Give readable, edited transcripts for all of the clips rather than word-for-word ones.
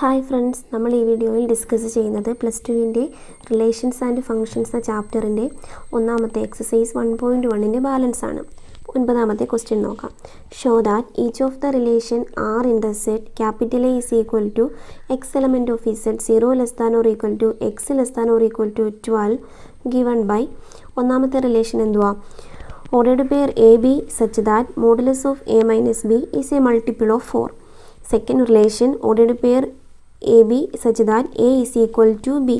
Hi friends, നമ്മൾ ഈ വീഡിയോയിൽ ഡിസ്കസ് ചെയ്യുന്നത് +2 റിലേഷൻസ് ആൻഡ് ഫങ്ഷൻസ് എന്ന ചാപ്റ്ററിൻ്റെ ഒന്നാമത്തെ എക്സസൈസ് 1.1ൻ്റെ ബാലൻസ് ആണ്. 9ാമത്തെ ക്വസ്റ്റ്യൻ നോക്കാം. Show that each of the relation R in the set capital A is equal to x element of set 0 ≤ x ≤ 12 given by. ഒന്നാമത്തെ റിലേഷൻ എന്തുവാ? Ordered pair a B such that modulus of a minus b is a multiple of 4. Second relation ordered pair a B such that A is equal to b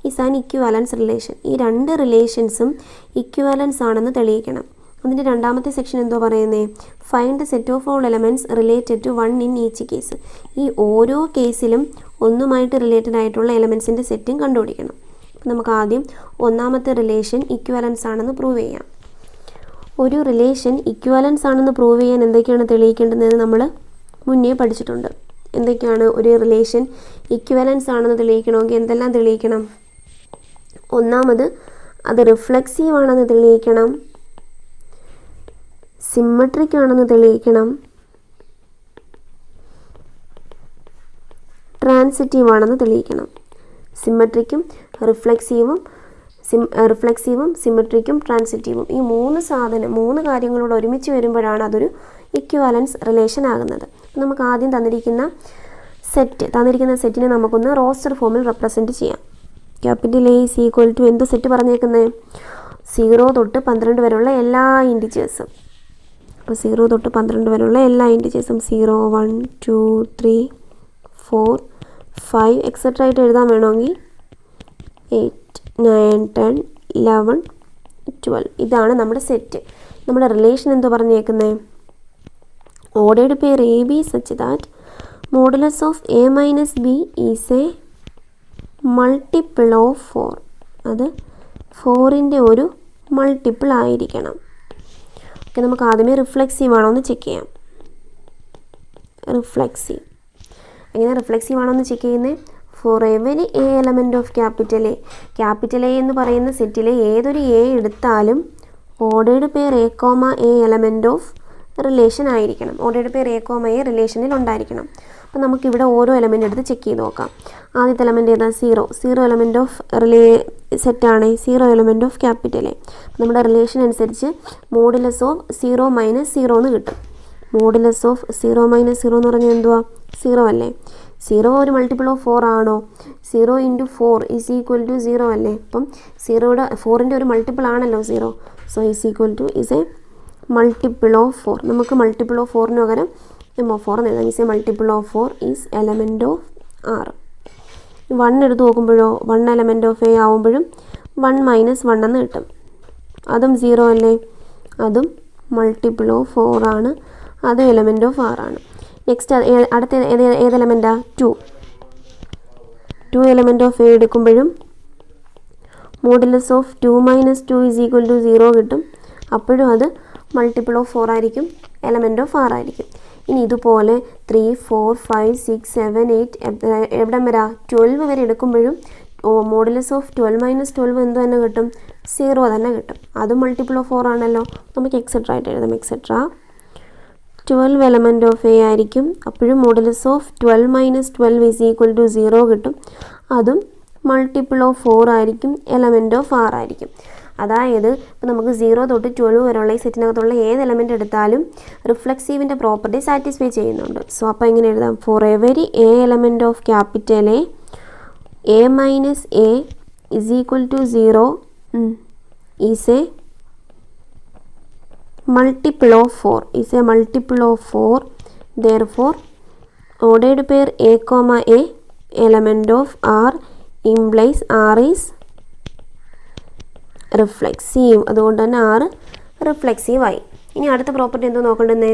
is an equivalence relation. ഈ രണ്ട് റിലേഷൻസും equivalence ആണെന്ന് തെളിയിക്കണം. അതിൻ്റെ രണ്ടാമത്തെ section എന്തോ പറയുന്നത്? Find the set of all elements related to 1 in each case. ഈ ഓരോ കേസിലും ഒന്നുമായിട്ട് റിലേറ്റഡ് ആയിട്ടുള്ള എലമെൻറ്റ്സിൻ്റെ സെറ്റും കണ്ടുപിടിക്കണം. അപ്പോൾ നമുക്ക് ആദ്യം ഒന്നാമത്തെ റിലേഷൻ ഇക്വിവാലൻസ് ആണെന്ന് പ്രൂവ് ചെയ്യാം. ഒരു റിലേഷൻ ഇക്വിവാലൻസ് ആണെന്ന് പ്രൂവ് ചെയ്യാൻ എന്തൊക്കെയാണ് തെളിയിക്കേണ്ടതെന്ന് നമ്മൾ മുന്നേ പഠിച്ചിട്ടുണ്ട്. എന്തൊക്കെയാണ്? ഒരു റിലേഷൻ ഇക്വിവാലൻസ് ആണെന്ന് തെളിയിക്കണമെങ്കിൽ എന്തെല്ലാം തെളിയിക്കണം? ഒന്നാമത് അത് റിഫ്ലെക്സീവ് ആണെന്ന് തെളിയിക്കണം, സിമ്മട്രിക് ആണെന്ന് തെളിയിക്കണം, ട്രാൻസിറ്റീവ് ആണെന്ന് തെളിയിക്കണം. സിമ്മട്രിക്കും റിഫ്ലെക്സീവും സിമ്മട്രിക്കും ട്രാൻസിറ്റീവും ഈ മൂന്ന് കാര്യങ്ങളോട് ഒരുമിച്ച് വരുമ്പോഴാണ് അതൊരു ഇക്വിവാലൻസ് റിലേഷൻ ആകുന്നത്. നമുക്ക് ആദ്യം തന്നിരിക്കുന്ന സെറ്റിനെ നമുക്കൊന്ന് റോസ്റ്റർ ഫോമിൽ റെപ്രസെൻറ്റ് ചെയ്യാം. Capital A is equal to എന്ത് സെറ്റ് പറഞ്ഞേക്കുന്നത്? 0 തൊട്ട് 12 വരെയുള്ള എല്ലാ ഇൻറ്റിജേഴ്സും. അപ്പോൾ 0 തൊട്ട് 12 വരെയുള്ള എല്ലാ ഇൻറ്റിജേഴ്സും 0, 1, 2, 3, 4, 5 എക്സെട്ര ആയിട്ട് എഴുതാൻ വേണമെങ്കിൽ 8, 9, 10, 11, 12 ഇതാണ് നമ്മുടെ സെറ്റ്. നമ്മുടെ റിലേഷൻ എന്തോ പറഞ്ഞേക്കുന്നത്? Ordered pair a B such that modulus of a minus b is a multiple of 4. അത് 4ൻ്റെ ഒരു മൾട്ടിപ്പിൾ ആയിരിക്കണം. ഓക്കെ, നമുക്ക് ആദ്യമേ റിഫ്ലെക്സീവ് ആണോ എന്ന് ചെക്ക് ചെയ്യാം. എങ്ങനെ റിഫ്ലെക്സീവ് ആണോ എന്ന് ചെക്ക് ചെയ്യുന്നത്? For every A element of capital A എന്ന് പറയുന്ന സെറ്റിലെ ഏതൊരു എ എടുത്താലും ordered pair a comma a element of relation ആയിരിക്കണം. Ordered pair a comma a റിലേഷനിൽ ഉണ്ടായിരിക്കണം. അപ്പോൾ നമുക്കിവിടെ ഓരോ എലമെൻ്റ് എടുത്ത് ചെക്ക് ചെയ്ത് നോക്കാം. ആദ്യത്തെ എലമെൻറ്റ് ഏതാ? 0 എലമെൻറ്റ് ഓഫ് സെറ്റാണ് 0 എലമെൻറ്റ് ഓഫ് ക്യാപിറ്റൽ എ. നമ്മുടെ റിലേഷൻ അനുസരിച്ച് മോഡുലസ് ഓഫ് 0 - 0 എന്ന് കിട്ടും. മോഡുലസ് ഓഫ് 0 - 0 എന്ന് പറഞ്ഞാൽ എന്തുവാ? 0 അല്ലേ? 0 ഒരു മൾട്ടിപ്പിൾ ഓഫ് 4 ആണോ? 0 × 4 ഈസ് ഈക്വൽ ടു 0 അല്ലേ? അപ്പം 4ൻ്റെ ഒരു മൾട്ടിപ്പിൾ ആണല്ലോ 0. So is equal two is a multiple of 4. നമുക്ക് മൾട്ടിപ്പിൾ ഓഫ് 4ന് പകരം M4 എന്ന് എഴുതാം. Is a multiple of 4 is element of R. 1 എടുത്ത് നോക്കുമ്പോഴോ 1 എലമെൻറ്റ് ഓഫ് എ ആവുമ്പോഴും 1 - 1 എന്ന് കിട്ടും. അതും 0 അല്ലേ? അതും മൾട്ടിപ്പിൾ ഓഫ് 4 ആണ്. അതും എലമെൻറ്റ് ഓഫ് R ആണ്. നെക്സ്റ്റ് അടുത്ത ഏത് എലമെൻറ്റാണ്? 2 എലമെൻറ്റ് ഓഫ് എ എടുക്കുമ്പോഴും modulus of 2 - 2 is equal to 0 കിട്ടും. അപ്പോഴും അത് മൾട്ടിപ്പിൾ ഓഫ് 4 ആയിരിക്കും, എലമെൻറ്റ് ഓഫ് R ആയിരിക്കും. ഇനി ഇതുപോലെ 3, 4, 5, 6, 7, 8 എവിടം വരെ 12 വരെ എടുക്കുമ്പോഴും മോഡുലസ് ഓഫ് 12 - 12 എന്ത് തന്നെ കിട്ടും? 0 തന്നെ കിട്ടും. അതും മൾട്ടിപ്പിൾ ഓഫ് 4 ആണല്ലോ. നമുക്ക് എക്സെട്ര ആയിട്ട് എഴുതാം. എക്സെട്ര 12 എലമെൻറ്റ് ഓഫ് എ ആയിരിക്കും. അപ്പോഴും modulus of 12 - 12 is equal to 0 കിട്ടും. അതും മൾട്ടിപ്പിൾ ഓഫ് 4 ആയിരിക്കും, എലമെൻറ്റ് ഓഫ് R ആയിരിക്കും. അതായത് ഇപ്പോൾ നമുക്ക് 0 തൊട്ട് 12 വരെയുള്ള ഈ സെറ്റിനകത്തുള്ള ഏത് എലമെൻറ്റ് എടുത്താലും റിഫ്ലെക്സീവിൻ്റെ പ്രോപ്പർട്ടി സാറ്റിസ്ഫൈ ചെയ്യുന്നുണ്ട്. സോ അപ്പോൾ എങ്ങനെ എഴുതാം? For every A element of capital A minus A is equal to 0 is a multiple of 4. Therefore ordered pair a comma a element of R implies R is reflexive. അതുകൊണ്ട് തന്നെ R reflexive ആയി. ഇനി അടുത്ത property എന്തോ നോക്കേണ്ടത്?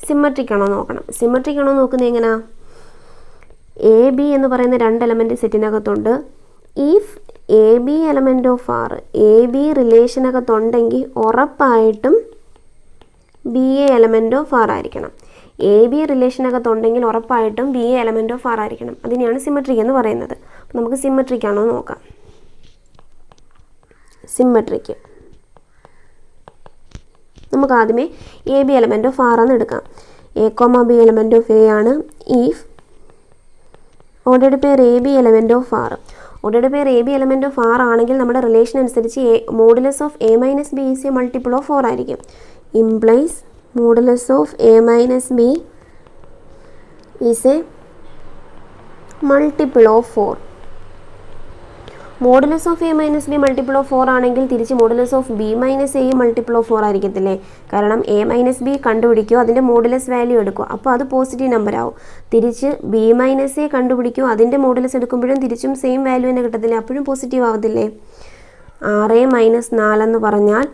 Symmetric ആണോ നോക്കണം. Symmetric ആണോ നോക്കുന്നത് എങ്ങനെയാ? എ ബി എന്ന് പറയുന്ന 2 എലമെൻറ്റ് സെറ്റിനകത്തുണ്ട്. If A B element of R a b റിലേഷനകത്തുണ്ടെങ്കിൽ ഉറപ്പായിട്ടും b A element of R ആയിരിക്കണം. എ ബി റിലേഷനകത്തുണ്ടെങ്കിൽ ഉറപ്പായിട്ടും b A element of R ആയിരിക്കണം. അതിനെയാണ് സിമ്മട്രിക് എന്ന് പറയുന്നത്. അപ്പോൾ നമുക്ക് സിമ്മട്രിക് ആണോ നോക്കാം. സിമ്മട്രിക് നമുക്ക് ആദ്യമേ a B element of R എന്ന് എടുക്കാം. A comma b element of A ആണ്. If ordered pair a B element of R. Ordered pair a B element of R ആണെങ്കിൽ നമ്മുടെ റിലേഷൻ അനുസരിച്ച് modulus of a minus b is a multiple of 4 ആയിരിക്കും. Implies modulus of a minus b is a multiple of 4. Modulus of a minus b multiple of 4 ആണെങ്കിൽ തിരിച്ച് modulus of b minus a multiple of 4 ആയിരിക്കത്തില്ലേ? കാരണം A minus B കണ്ടുപിടിക്കുക, അതിൻ്റെ modulus value എടുക്കുക, അപ്പോൾ അത് positive number ആവും. തിരിച്ച് ബി മൈനസ് എ കണ്ടുപിടിക്കുക, അതിൻ്റെ മോഡുലസ് എടുക്കുമ്പോഴും തിരിച്ചും സെയിം വാല്യൂ തന്നെ കിട്ടത്തില്ലേ? അപ്പോഴും പോസിറ്റീവ് ആവത്തില്ലേ? 6 മൈനസ് 4 എന്ന് പറഞ്ഞാൽ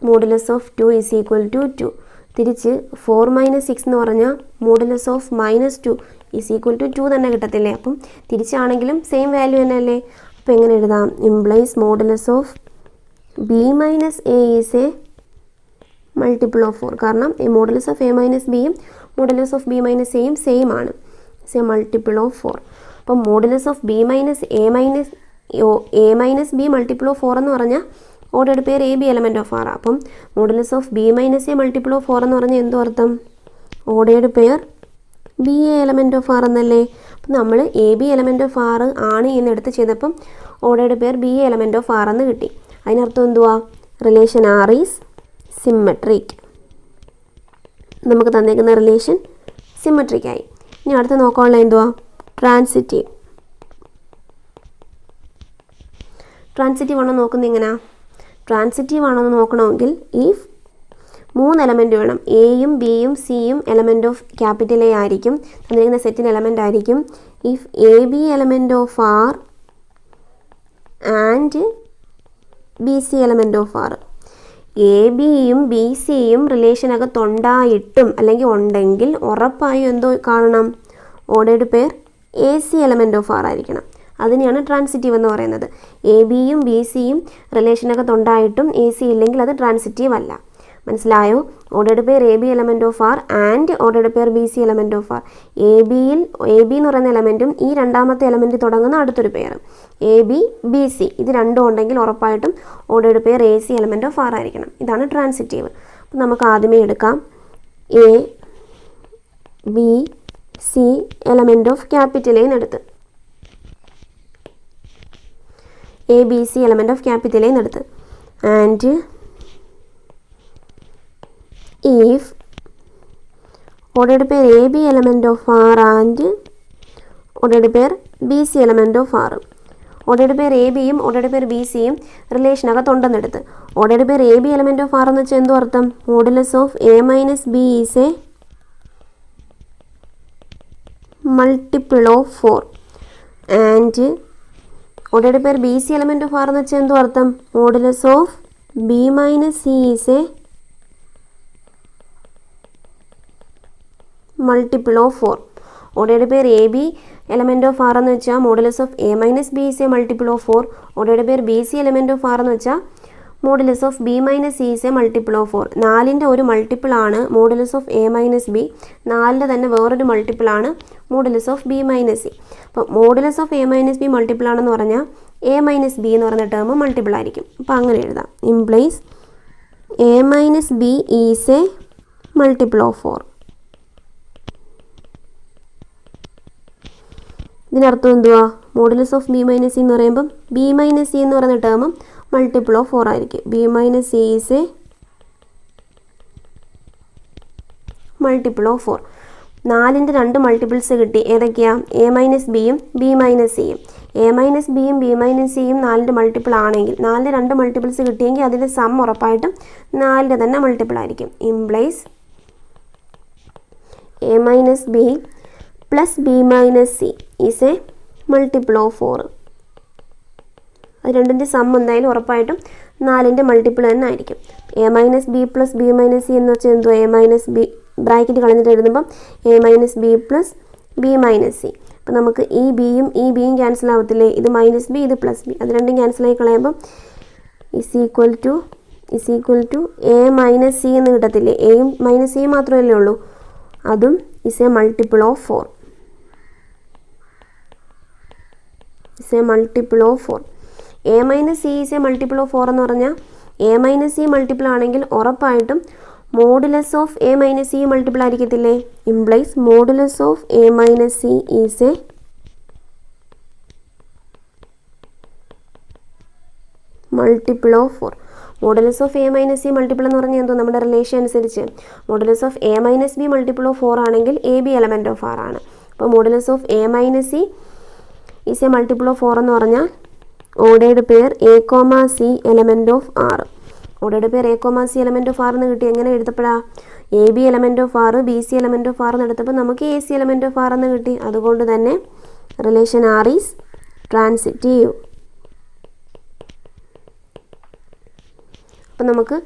modulus of 2 is equal to 2. തിരിച്ച് 4 മൈനസ് 6 എന്ന് പറഞ്ഞാൽ modulus of minus 2 is equal to 2 തന്നെ കിട്ടത്തില്ലേ? അപ്പം തിരിച്ചാണെങ്കിലും സെയിം വാല്യൂ തന്നെ അല്ലേ? അപ്പോൾ എങ്ങനെ എഴുതാം? Implies modulus of b minus a is a multiple of 4. കാരണം മോഡുലസ് ഓഫ് എ മൈനസ് ബിയും മോഡുലസ് ഓഫ് ബി മൈനസ് എയും സെയിം ആണ്. It's a multiple of 4. അപ്പം modulus of b minus a minus b multiple of 4 എന്ന് പറഞ്ഞാൽ ordered pair a B element of R. അപ്പം modulus of b minus a multiple of 4 എന്ന് പറഞ്ഞാൽ എന്തോ അർത്ഥം? Ordered pair B A element of R എന്നല്ലേ? അപ്പം നമ്മൾ A B element of R ആണ് എന്നെടുത്ത് ചെയ്തപ്പം ordered pair B A element of R എന്ന് കിട്ടി. അതിനർത്ഥം എന്തുവാ? Relation R is symmetric. നമുക്ക് തന്നേക്കുന്ന റിലേഷൻ സിമ്മട്രിക് ആയി. ഇനി അടുത്ത് നോക്കാനുള്ള എന്തുവാ? ട്രാൻസിറ്റീവ്. ട്രാൻസിറ്റീവ് ആണോ നോക്കുന്നത്? എങ്ങനെയാ? ട്രാൻസിറ്റീവ് ആണോ എന്ന് നോക്കണമെങ്കിൽ ഇഫ് 3 എലമെൻറ്റ് വേണം. എയും ബിയും സിയും എലമെൻറ്റ് ഓഫ് ക്യാപിറ്റൽ എ ആയിരിക്കും, തന്നിരിക്കുന്ന സെറ്റിന് എലമെൻ്റ് ആയിരിക്കും. If A B element of R and B C element of R. A ബിയും ബി സിയും റിലേഷനകത്തുണ്ടായിട്ടും അല്ലെങ്കിൽ ഉണ്ടെങ്കിൽ ഉറപ്പായും എന്തോ കാണണം? Ordered pair A C element of R ആയിരിക്കണം. അതിനെയാണ് ട്രാൻസിറ്റീവ് എന്ന് പറയുന്നത്. എ ബിയും ബി സിയും റിലേഷനകത്തുണ്ടായിട്ടും എ സി ഇല്ലെങ്കിൽ അത് ട്രാൻസിറ്റീവ് അല്ല. മനസ്സിലായോ? Ordered pair a B element of R and ordered pair b C element of R. A b എന്ന് പറയുന്ന എലമെൻറ്റും ഈ രണ്ടാമത്തെ എലമെൻറ്റ് തുടങ്ങുന്ന അടുത്തൊരു pair a b b c, ഇത് രണ്ടും ഉണ്ടെങ്കിൽ ഉറപ്പായിട്ടും ordered pair A C element of R ആയിരിക്കണം. ഇതാണ് ട്രാൻസിറ്റീവ്. അപ്പം നമുക്ക് ആദ്യമേ എടുക്കാം a b C element of capital എന്നെടുത്ത് a b C element of capital എന്നെടുത്ത് and if ordered pair AB element of R and ordered pair BC element of R. ordered pair ABയും ordered pair BCയും റിലേഷനകത്തുണ്ടെന്നെടുത്ത് ordered pair AB element of R എന്ന് വെച്ചാൽ എന്തോ അർത്ഥം? Modulus of A minus b is a multiple of 4 and ordered pair BC element of R എന്ന് വെച്ചാൽ എന്തോ അർത്ഥം? Modulus of B minus c is a multiple of 4. Ordered pair a B element of R എന്ന് വെച്ചാൽ modulus of a minus b is a multiple of 4. Ordered pair b C element of R എന്ന് വെച്ചാൽ modulus of b minus c is a multiple of 4. 4ൻ്റെ ഒരു multiple ആണ് modulus of a minus b, 4ൻ്റെ തന്നെ വേറൊരു multiple ആണ് modulus of b minus C. അപ്പോൾ modulus of a minus b multiple ആണെന്ന് പറഞ്ഞാൽ എ മൈനസ് ബി എന്ന് പറയുന്ന ടേം മൾട്ടിപ്പിൾ ആയിരിക്കും. അപ്പോൾ അങ്ങനെ എഴുതാം. Implies A minus b is a multiple of 4. ഇതിനർത്ഥം എന്തുവാ? Modulus of b minus c എന്ന് പറയുമ്പം ബി മൈനസ് സി എന്ന് പറയുന്ന ടേമും മൾട്ടിപ്പിൾ ഓഫ് 4 ആയിരിക്കും. B minus c is a multiple of 4. 4ൻ്റെ 2 multiples കിട്ടി. ഏതൊക്കെയാ? എ മൈനസ് ബിയും ബി മൈനസ് സിയും. എ മൈനസ് ബിയും ബി മൈനസ് സിയും 4ൻ്റെ മൾട്ടിപ്പിൾ ആണെങ്കിൽ 4ൻ്റെ 2 മൾട്ടിപ്പിൾസ് കിട്ടിയെങ്കിൽ അതിൻ്റെ സം ഉറപ്പായിട്ടും 4ൻ്റെ തന്നെ മൾട്ടിപ്പിൾ ആയിരിക്കും. Implies A minus b plus b minus c is a multiple of 4. അത് രണ്ടിൻ്റെ സം എന്തായാലും ഉറപ്പായിട്ടും 4ൻ്റെ മൾട്ടിപ്പിൾ തന്നെ ആയിരിക്കും. A minus b plus b minus c എന്ന് വെച്ചാൽ എന്തോ? എ മൈനസ് ബി ബ്രാക്കറ്റ് കളഞ്ഞിട്ട് എഴുതുമ്പം a minus b plus b minus c. അപ്പം നമുക്ക് ഈ ബിയും ക്യാൻസൽ ആവത്തില്ലേ? ഇത് മൈനസ് ബി, ഇത് പ്ലസ് ബി, അത് രണ്ടും ക്യാൻസലായി കളയുമ്പം is equal to a minus c എന്ന് കിട്ടത്തില്ലേ? എയും മൈനസ് സിയും മാത്രമല്ലേ ഉള്ളൂ. അതും is a multiple of 4. Is a multiple of 4. A minus c is a multiple of 4 എന്ന് പറഞ്ഞാൽ എ മൈനസ് സി മൾട്ടിപ്പിൾ ആണെങ്കിൽ ഉറപ്പായിട്ടും modulus of a minus c multiple ആയിരിക്കത്തില്ലേ? Implies modulus of a minus c is a multiple of 4. Modulus of a minus c multiple എന്ന് പറഞ്ഞാൽ എന്തോ നമ്മുടെ relation അനുസരിച്ച് modulus of a minus b multiple of 4 ആണെങ്കിൽ a B element of R ആണ്. അപ്പോൾ modulus of a minus c is a multiple of 4 എന്ന് പറഞ്ഞാൽ ordered pair a comma c element of R. Ordered pair a comma c element of R എന്ന് കിട്ടി. എങ്ങനെ എഴുതപ്പെടാ? A B element of R b C element of R എന്ന് എടുത്തപ്പോൾ നമുക്ക് a C element of R എന്ന് കിട്ടി. അതുകൊണ്ട് തന്നെ റിലേഷൻ ആർ ഈസ് ട്രാൻസിറ്റീവ്. അപ്പം നമുക്ക്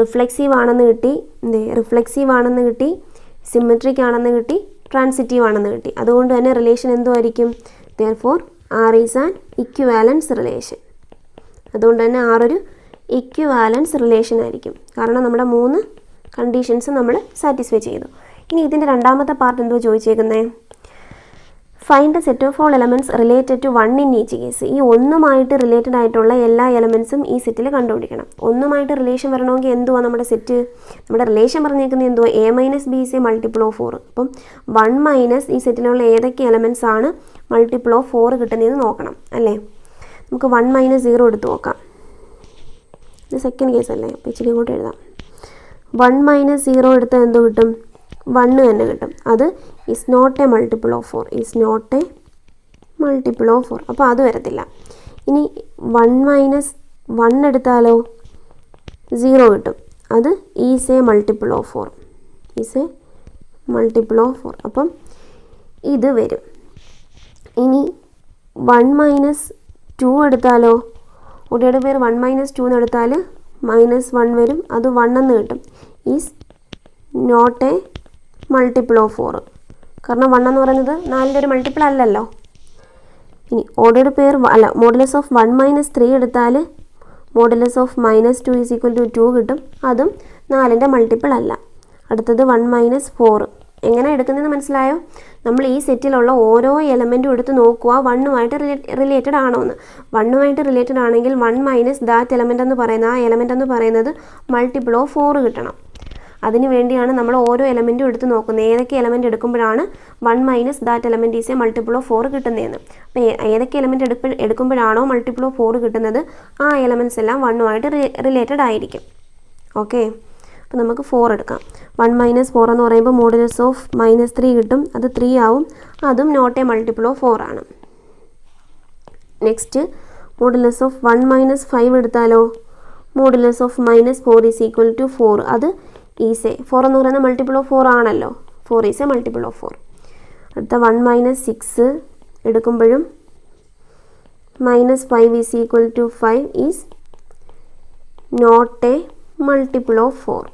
റിഫ്ലെക്സീവ് ആണെന്ന് കിട്ടി, റിഫ്ലെക്സീവ് ആണെന്ന് കിട്ടി, സിമെട്രിക് ആണെന്ന് കിട്ടി, ട്രാൻസിറ്റീവ് ആണെന്ന് കിട്ടി. അതുകൊണ്ട് തന്നെ relation എന്തുമായിരിക്കും? Therefore R is an equivalence relation. അതുകൊണ്ട് തന്നെ R ഒരു ഇക്വിവാലൻസ് റിലേഷൻ ആയിരിക്കും. കാരണം നമ്മുടെ 3 കണ്ടീഷൻസ് നമ്മൾ സാറ്റിസ്ഫൈ ചെയ്തു. ഇനി ഇതിൻ്റെ രണ്ടാമത്തെ പാർട്ട് എന്തോ ചോദിച്ചേക്കുന്നത്? Find the set of all elements related to 1 in each case. ഈ ഒന്നുമായിട്ട് റിലേറ്റഡ് ആയിട്ടുള്ള എല്ലാ എലമെൻറ്റ്സും ഈ സെറ്റിൽ കണ്ടുപിടിക്കണം. ഒന്നുമായിട്ട് റിലേഷൻ വരണമെങ്കിൽ എന്തുവാ നമ്മുടെ സെറ്റ്? നമ്മുടെ റിലേഷൻ പറഞ്ഞേക്കുന്നത് എന്തുവാ? A minus B is a multiple of 4. അപ്പം 1 മൈനസ് ഈ സെറ്റിലുള്ള ഏതൊക്കെ എലമെൻറ്റ്സ് ആണ് മൾട്ടിപ്പിൾ ഓഫ് 4 കിട്ടുന്നതെന്ന് നോക്കണം അല്ലേ? നമുക്ക് 1 മൈനസ് 0 എടുത്ത് നോക്കാം. ഇത് സെക്കൻഡ് കേസ് അല്ലേ? അപ്പോൾ ഇച്ചിരി കൂടെ എഴുതാം. 1 മൈനസ് 0 എടുത്താൽ എന്തോ കിട്ടും? 1 തന്നെ കിട്ടും. അത് is not a multiple of 4. Is not a multiple of 4. അപ്പോൾ അത് വരത്തില്ല. ഇനി 1 മൈനസ് 1 എടുത്താലോ 0 കിട്ടും. അത് is a multiple of 4. Is a multiple of 4. അപ്പം ഇത് വരും. ഇനി 1 മൈനസ് 2 എടുത്താലോ? ഒരേടെ പേര് 1 മൈനസ് 2 എന്ന് എടുത്താൽ -1 വരും. അത് 1 എന്ന് കിട്ടും. Is not a multiple of 4. കാരണം 1 എന്ന് പറയുന്നത് 4ൻ്റെ ഒരു മൾട്ടിപ്പിൾ അല്ലല്ലോ. ഇനി ഓർഡേർഡ് പെയർ അല്ല, മോഡുലസ് ഓഫ് 1 മൈനസ് 3 എടുത്താൽ modulus of -2 is equal to 2 കിട്ടും. അതും 4ൻ്റെ മൾട്ടിപ്പിൾ അല്ല. അടുത്തത് 1 മൈനസ് 4. എങ്ങനെ എടുക്കുന്നതെന്ന് മനസ്സിലായോ? നമ്മൾ ഈ സെറ്റിലുള്ള ഓരോ എലമെൻറ്റും എടുത്ത് നോക്കുക 1 റിലേറ്റഡ് ആണോ എന്ന്. 1 റിലേറ്റഡ് ആണെങ്കിൽ 1 മൈനസ് ദാറ്റ് എലമെൻ്റ് എന്ന് പറയുന്നത്, ആ എലമെൻ്റ് എന്ന് പറയുന്നത് മൾട്ടിപ്പിൾ ഓഫ് 4 കിട്ടണം. അതിന് വേണ്ടിയാണ് നമ്മൾ ഓരോ എലമെൻറ്റും എടുത്ത് നോക്കുന്നത്. ഏതൊക്കെ എലമെൻറ്റ് എടുക്കുമ്പോഴാണ് 1 minus that element is a multiple of 4 കിട്ടുന്നതെന്ന്. അപ്പോൾ ഏതൊക്കെ എലമെൻറ്റ് എടുക്കുമ്പോഴാണോ മൾട്ടിപ്പിൾ ഓഫ് 4 കിട്ടുന്നത്, ആ എലമെൻറ്റ്സ് എല്ലാം 1 റിലേറ്റഡ് ആയിരിക്കും. ഓക്കെ, അപ്പോൾ നമുക്ക് 4 എടുക്കാം. 1 മൈനസ് 4 എന്ന് പറയുമ്പോൾ മോഡുലസ് ഓഫ് -3 കിട്ടും. അത് 3 ആവും. അതും നോട്ട് എ മൾട്ടിപ്പിൾ ഓഫ് 4 ആണ്. നെക്സ്റ്റ് മോഡുലസ് ഓഫ് 1 മൈനസ് 5 എടുത്താലോ? Modulus of -4 is equal to 4. അത് ഈസ് എ 4 എന്ന് പറയുന്നത് മൾട്ടിപ്പിൾ ഓഫ് 4 ആണല്ലോ. 4 ഈസ് എ മൾട്ടിപ്പിൾ ഓഫ് 4. അടുത്ത 1 മൈനസ് 6 എടുക്കുമ്പോഴും -5 is equal to 5 is not a multiple of 4.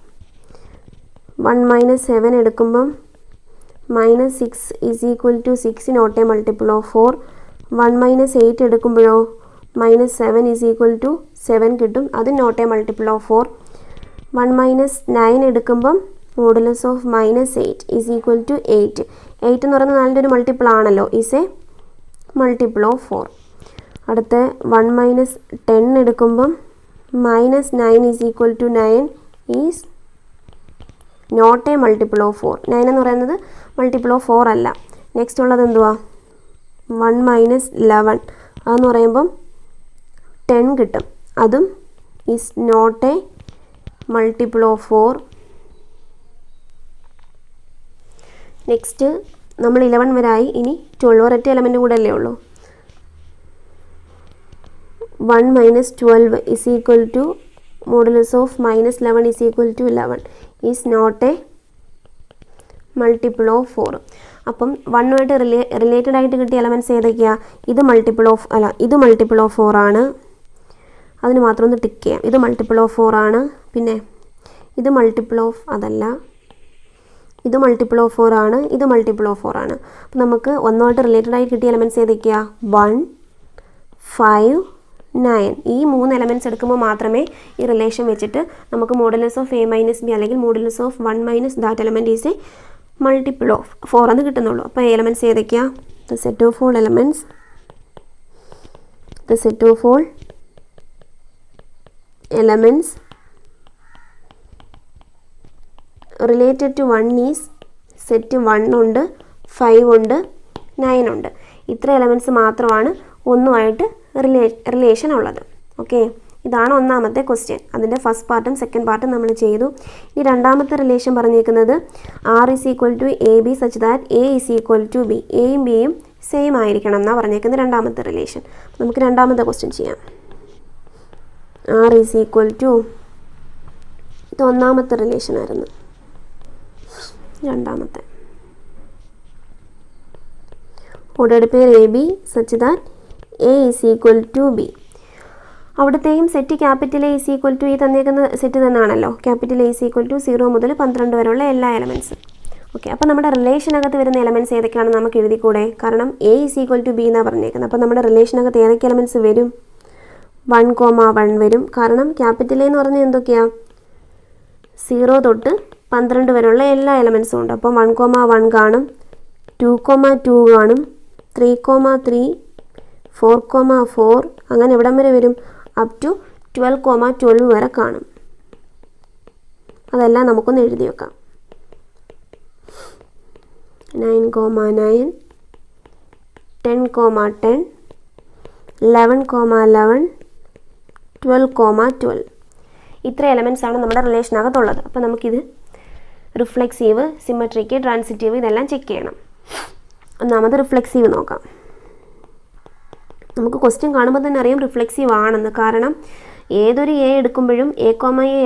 1 minus 7 എടുക്കുമ്പം -6 is equal to 6 not a multiple of 4. 1 minus 8 എടുക്കുമ്പോഴോ -7 is equal to 7 കിട്ടും. അത് not a multiple of 4. 1 minus 9 എടുക്കുമ്പം modulus of -8 is equal to 8. 8 എന്ന് പറയുന്നത് 4ൻ്റെ ഒരു മൾട്ടിപ്പിൾ ആണല്ലോ. Is a multiple of 4. അടുത്ത 1 മൈനസ് 10 എടുക്കുമ്പം -9 is equal to 9 is not a multiple of 4. 9 എന്ന് പറയുന്നത് മൾട്ടിപ്പിൾ ഓഫ് 4 അല്ല. നെക്സ്റ്റ് ഉള്ളത് എന്തുവാ? 1 മൈനസ് 11 അതെന്ന് പറയുമ്പം 10 കിട്ടും. അതും is not a multiple of 4. Next നമ്മൾ 11 വരായി. ഇനി 12 ഒരൊറ്റ എലമെൻറ്റ് കൂടെ അല്ലേ ഉള്ളൂ. 1 minus 12 is equal to modulus of -11 is equal to 11 is not a multiple of 4. അപ്പം 1 റിലേറ്റഡ് ആയിട്ട് കിട്ടിയ എലമെൻറ്റ്സ് ഏതൊക്കെയാണ്? ഇത് മൾട്ടിപ്പിൾ ഓഫ് 4 ആണ്. അതിന് മാത്രം ഒന്ന് ടിക്ക് ചെയ്യാം. ഇത് മൾട്ടിപ്പിൾ ഓഫ് 4 ആണ്. പിന്നെ ഇത് മൾട്ടിപ്പിൾ ഓഫ് അതല്ല, ഇത് മൾട്ടിപ്പിൾ ഓഫ് 4 ആണ്. ഇത് മൾട്ടിപ്പിൾ ഓഫ് 4 ആണ്. അപ്പം നമുക്ക് ഒന്നുമായിട്ട് റിലേറ്റഡ് ആയിട്ട് കിട്ടിയ എലമെൻറ്റ്സ് ഏതൊക്കെയാണ്? 1, 5, 9. ഈ 3 എലമെൻറ്റ്സ് എടുക്കുമ്പോൾ മാത്രമേ ഈ റിലേഷൻ വെച്ചിട്ട് നമുക്ക് modulus of a minus b അല്ലെങ്കിൽ modulus of 1 minus that element is a multiple of 4 എന്ന് കിട്ടുന്നുള്ളൂ. അപ്പോൾ എലമെൻറ്റ്സ് ഏതൊക്കെയാണ്? The set of all elements, the set of all elements related to 1 is set 1 ഉണ്ട്, 5 ഉണ്ട്, 9 ഉണ്ട്. ഇത്ര എലമെൻറ്റ്സ് മാത്രമാണ് ഒന്നുമായിട്ട് റിലേഷൻ ഉള്ളത്. ഓക്കെ, ഇതാണ് ഒന്നാമത്തെ ക്വസ്റ്റ്യൻ. അതിൻ്റെ ഫസ്റ്റ് പാർട്ടും സെക്കൻഡ് പാർട്ടും നമ്മൾ ചെയ്തു. ഈ രണ്ടാമത്തെ റിലേഷൻ പറഞ്ഞേക്കുന്നത് R is equal to A B such that A is equal to B. എയും ബിയും സെയിം ആയിരിക്കണം എന്നാണ് പറഞ്ഞേക്കുന്നത് രണ്ടാമത്തെ റിലേഷൻ. നമുക്ക് രണ്ടാമത്തെ ക്വസ്റ്റ്യൻ ചെയ്യാം. ആർ ഈസ് ഈക്വൽ ടു, ഇത് ഒന്നാമത്തെ റിലേഷൻ ആയിരുന്നു. രണ്ടാമത്തെ ordered pair a B such that A is equal to b. അവിടത്തെയും set capital A is equal to ഈ തന്നേക്കുന്ന സെറ്റ് തന്നെയാണല്ലോ. Capital A is equal to 0 മുതൽ 12 വരെയുള്ള എല്ലാ എലമെൻറ്റ്സും. ഓക്കെ, അപ്പോൾ നമ്മുടെ റിലേഷനകത്ത് വരുന്ന എലമെൻറ്റ്സ് ഏതൊക്കെയാണെന്ന് നമുക്ക് എഴുതിക്കൂടെ? കാരണം A is equal to B എന്നാണ് പറഞ്ഞേക്കുന്നത്. അപ്പോൾ നമ്മുടെ റിലേഷനകത്ത് ഏതൊക്കെ എലമെൻറ്റ്സ് വരും? 1,1 വരും. കാരണം ക്യാപിറ്റൽ എ എന്ന് പറഞ്ഞാൽ എന്തൊക്കെയാണ്? 0 തൊട്ട് 12 വരെയുള്ള എല്ലാ എലമെൻറ്റ്സും ഉണ്ട്. അപ്പം 1,1 കാണും, 2,2 കാണും, 3,3, 4,4, അങ്ങനെ എവിടം വരെ വരും? അപ് ടു 12,12 വരെ കാണും. അതെല്ലാം നമുക്കൊന്ന് എഴുതി വെക്കാം. 9,9, 10,10, 11,11, 12,12. ഇത്ര എലമെൻറ്റ്സ് ആണ് നമ്മുടെ റിലേഷനകത്തുള്ളത്. അപ്പോൾ നമുക്കിത് റിഫ്ലെക്സീവ്, സിമെട്രിക്, ട്രാൻസിറ്റീവ് ഇതെല്ലാം ചെക്ക് ചെയ്യണം. ഒന്നാമത് റിഫ്ലെക്സീവ് നോക്കാം. നമുക്ക് ക്വസ്റ്റ്യൻ കാണുമ്പോൾ തന്നെ അറിയാം റിഫ്ലെക്സീവ് ആണെന്ന്. കാരണം ഏതൊരു എ എടുക്കുമ്പോഴും എ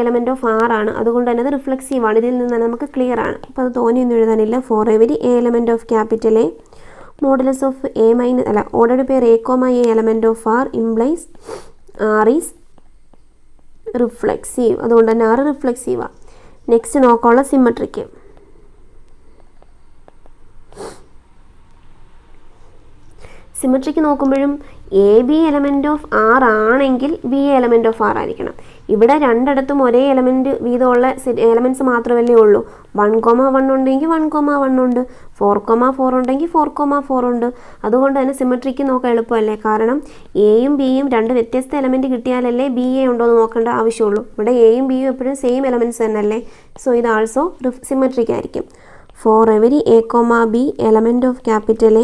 എലമെൻറ്റ് ഓഫ് ആർ ആണ്. അതുകൊണ്ട് തന്നെ അത് റിഫ്ലെക്സീവ് ആണ്. ഇതിൽ നിന്ന് തന്നെ നമുക്ക് ക്ലിയർ ആണ്. അപ്പോൾ അത് തോന്നിയൊന്നും എഴുതാനില്ല. For every A element of capital A modulus of a minus അല്ല ordered pair a a element of R implies R is reflexive. അതുകൊണ്ട് തന്നെ ആർ റിഫ്ലെക്സീവാണ്. നെക്സ്റ്റ് നോക്കാനുള്ള സിമെട്രിക്ക്. സിമെട്രിക്ക് നോക്കുമ്പോഴും a B element of R ആണെങ്കിൽ b element of R ആയിരിക്കണം. ഇവിടെ രണ്ടിടത്തും ഒരേ എലമെൻറ്റ് വീതമുള്ള എലമെൻറ്റ്സ് മാത്രമല്ലേ ഉള്ളൂ. 1,1 ഉണ്ടെങ്കിൽ 1,1 ഉണ്ട്, 4,4 ഉണ്ടെങ്കിൽ 4,4 ഉണ്ട്. അതുകൊണ്ട് തന്നെ സിമെട്രിക്ക് നോക്കാൻ എളുപ്പമല്ലേ. കാരണം എയും ബിയും രണ്ട് വ്യത്യസ്ത എലമെൻറ്റ് കിട്ടിയാലല്ലേ ബി എ ഉണ്ടോ എന്ന് നോക്കേണ്ട ആവശ്യമുള്ളൂ. ഇവിടെ എയും ബിയും എപ്പോഴും സെയിം എലമെൻറ്റ്സ് തന്നെയല്ലേ. സോ ഇത് ആൾസോ സിമെട്രിക് ആയിരിക്കും. For every a B element of capital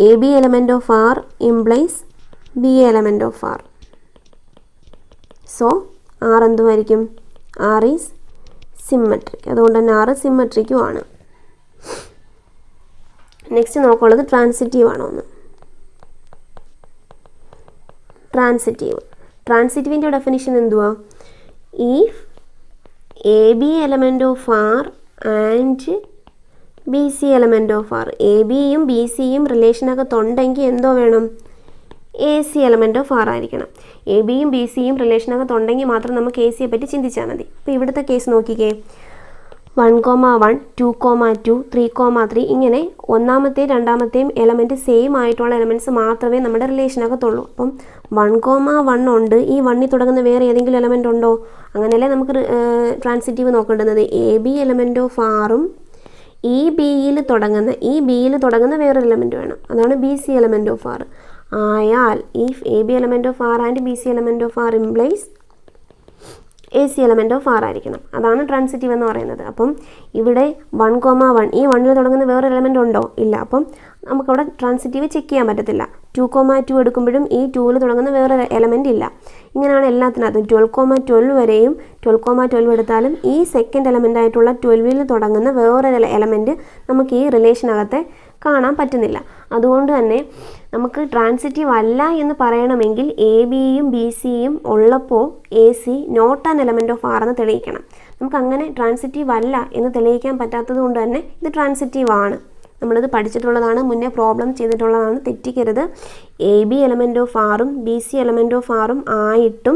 A B element of R implies b element of R. So R എന്തുമായിരിക്കും? R is symmetric. അതുകൊണ്ട് തന്നെ ആർ സിമെട്രിക്കും ആണ്. നെക്സ്റ്റ് നോക്കാനുള്ളത് ട്രാൻസിറ്റീവ് ആണോ എന്ന്. ട്രാൻസിറ്റീവിൻ്റെ ഡെഫിനിഷൻ എന്തുവാ? If A B element of R and B C element of R. A ബിയും B സിയും റിലേഷനകത്തുണ്ടെങ്കിൽ എന്തോ വേണം? A C element of R ആയിരിക്കണം. എ ബിയും ബി സിയും റിലേഷനകത്തുണ്ടെങ്കിൽ മാത്രം നമുക്ക് എ സിയെ പറ്റി ചിന്തിച്ചാൽ മതി. അപ്പോൾ ഇവിടുത്തെ കേസ് നോക്കിക്കേ. 1,1, 2,2, 3,3 ഇങ്ങനെ ഒന്നാമത്തെയും രണ്ടാമത്തെയും എലമെൻറ്റ് സെയിം ആയിട്ടുള്ള എലമെൻറ്റ്സ് മാത്രമേ നമ്മുടെ റിലേഷനകത്തുള്ളൂ. അപ്പം 1,1 ഉണ്ട്. ഈ 1ൽ തുടങ്ങുന്ന വേറെ ഏതെങ്കിലും എലമെൻറ്റ് ഉണ്ടോ? അങ്ങനെയല്ലേ നമുക്ക് ട്രാൻസിറ്റീവ് നോക്കേണ്ടുന്നത്. എ ബി എലമെൻറ്റ് ഓഫ് ആറും ഈ ബിയിൽ തുടങ്ങുന്ന വേറൊരു എലമെൻറ്റ് വേണം. അതാണ് b C element of R. ആയാൽ if A B element of R and B C element of R implies a C element of R ആയിരിക്കണം. അതാണ് ട്രാൻസിറ്റീവ് എന്ന് പറയുന്നത്. അപ്പം ഇവിടെ 1,1 ഈ 1ൽ തുടങ്ങുന്ന വേറൊരു എലമെൻറ്റ് ഉണ്ടോ? ഇല്ല. അപ്പം നമുക്കവിടെ ട്രാൻസിറ്റീവ് ചെക്ക് ചെയ്യാൻ പറ്റത്തില്ല. 2,2 എടുക്കുമ്പോഴും ഈ 2ൽ തുടങ്ങുന്ന വേറൊരു എലമെൻറ്റ് ഇല്ല. ഇങ്ങനെയാണ് എല്ലാത്തിനകത്തും 12,12 വരെയും 12,12 എടുത്താലും ഈ സെക്കൻഡ് എലമെൻ്റ് ആയിട്ടുള്ള 12ൽ തുടങ്ങുന്ന വേറൊരു എലമെൻറ്റ് നമുക്ക് ഈ റിലേഷനകത്തെ കാണാൻ പറ്റുന്നില്ല. അതുകൊണ്ട് തന്നെ നമുക്ക് ട്രാൻസിറ്റീവ് അല്ല എന്ന് പറയണമെങ്കിൽ എ ബിയും ബി സിയും ഉള്ളപ്പോൾ A C not an element of R എന്ന് തെളിയിക്കണം. നമുക്ക് അങ്ങനെ ട്രാൻസിറ്റീവ് അല്ല എന്ന് തെളിയിക്കാൻ പറ്റാത്തത് കൊണ്ട് തന്നെ ഇത് ട്രാൻസിറ്റീവ് ആണ്. നമ്മളിത് പഠിച്ചിട്ടുള്ളതാണ്, മുന്നേ പ്രോബ്ലം ചെയ്തിട്ടുള്ളതാണ്, തെറ്റിക്കരുത്. എ ബി എലമെൻറ്റ് ഓഫ് ആറും ബി സി എലമെൻറ്റ് ഓഫ് ആറും ആയിട്ടും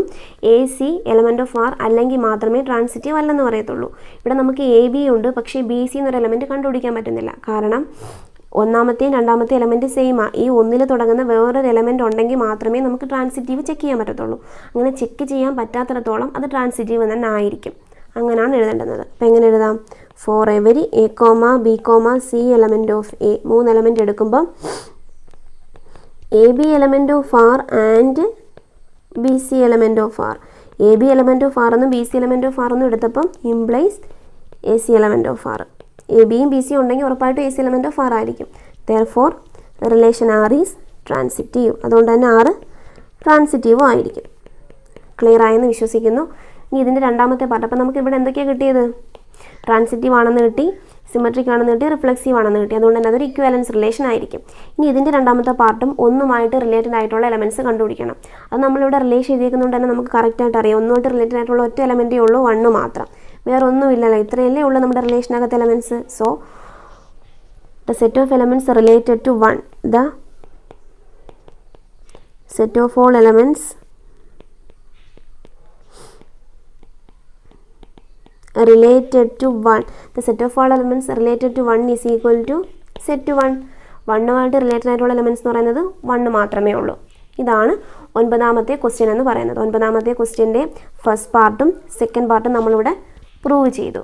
A C element of R അല്ലെങ്കിൽ മാത്രമേ ട്രാൻസിറ്റീവ് അല്ലെന്ന് പറയത്തുള്ളൂ. ഇവിടെ നമുക്ക് എ ബി ഉണ്ട്, പക്ഷേ ബി സി എന്നൊരു എലമെൻറ്റ് കണ്ടുപിടിക്കാൻ പറ്റുന്നില്ല. കാരണം ഒന്നാമത്തെയും രണ്ടാമത്തെയും എലമെൻറ്റ് സെയിമാണ്. ഈ 1ൽ തുടങ്ങുന്ന വേറൊരു എലമെൻറ്റ് ഉണ്ടെങ്കിൽ മാത്രമേ നമുക്ക് ട്രാൻസിറ്റീവ് ചെക്ക് ചെയ്യാൻ പറ്റത്തുള്ളൂ. അങ്ങനെ ചെക്ക് ചെയ്യാൻ പറ്റാത്തിടത്തോളം അത് ട്രാൻസിറ്റീവ് തന്നെ ആയിരിക്കും. അങ്ങനെയാണ് എഴുതേണ്ടത്. അപ്പോൾ എങ്ങനെ എഴുതാം? For every a b C element of A 3 element എടുക്കുമ്പോൾ a B element of R and B C element of R. A B element of R എന്നും b C element of R എന്നും എടുത്തപ്പം implies a C element of R. A ബിയും B സിയും ഉണ്ടെങ്കിൽ ഉറപ്പായിട്ടും a C element of R ആയിരിക്കും. Therefore relation R is transitive. അതുകൊണ്ട് തന്നെ ആർ ട്രാൻസിറ്റീവും ആയിരിക്കും. ക്ലിയർ ആയെന്ന് വിശ്വസിക്കുന്നു. ഇനി ഇതിൻ്റെ രണ്ടാമത്തെ പാർട്ട്. അപ്പോൾ നമുക്ക് ഇവിടെ എന്തൊക്കെയാണ് കിട്ടിയത്? ട്രാൻസിറ്റീവ് ആണെന്ന് കിട്ടി, സിമെട്രിക് ആണെന്ന് കിട്ടി, റിഫ്ലെക്സീവ് ആണെന്ന് കിട്ടി. അതുകൊണ്ട് തന്നെ അതൊരു ഇക്വാലൻസ് റിലേഷൻ ആയിരിക്കും. ഇനി ഇതിൻ്റെ രണ്ടാമത്തെ പാർട്ടും ഒന്നുമായിട്ട് റിലേറ്റഡ് ആയിട്ടുള്ള എലമെൻറ്റ്സ് കണ്ടുപിടിക്കണം. അത് നമ്മളിവിടെ റിലേഷൻ ചെയ്തേക്കുന്നതുകൊണ്ട് തന്നെ നമുക്ക് കറക്റ്റായിട്ട് അറിയാം. ഒന്നുമായിട്ട് റിലേറ്റഡ് ആയിട്ടുള്ള ഒറ്റ എലമെൻറ്റേ ഉള്ളൂ, 1 മാത്രം. വേറെ ഒന്നുമില്ലല്ലോ, ഇത്രയല്ലേ ഉള്ളൂ നമ്മുടെ റിലേഷനകത്ത് elements. So the set of elements related to 1, the set of all elements related to 1, the set of all elements related to 1 is equal to set 1. 1 related ആയിട്ടുള്ള എലമെൻറ്റ്സ് എന്ന് പറയുന്നത് 1 മാത്രമേ ഉള്ളൂ. ഇതാണ് 9ാമത്തെ ക്വസ്റ്റ്യൻ എന്ന് പറയുന്നത്. 9ാമത്തെ ക്വസ്റ്റ്യൻ്റെ ഫസ്റ്റ് പാർട്ടും സെക്കൻഡ് പാർട്ടും നമ്മളിവിടെ പ്രൂവ് ചെയ്തു.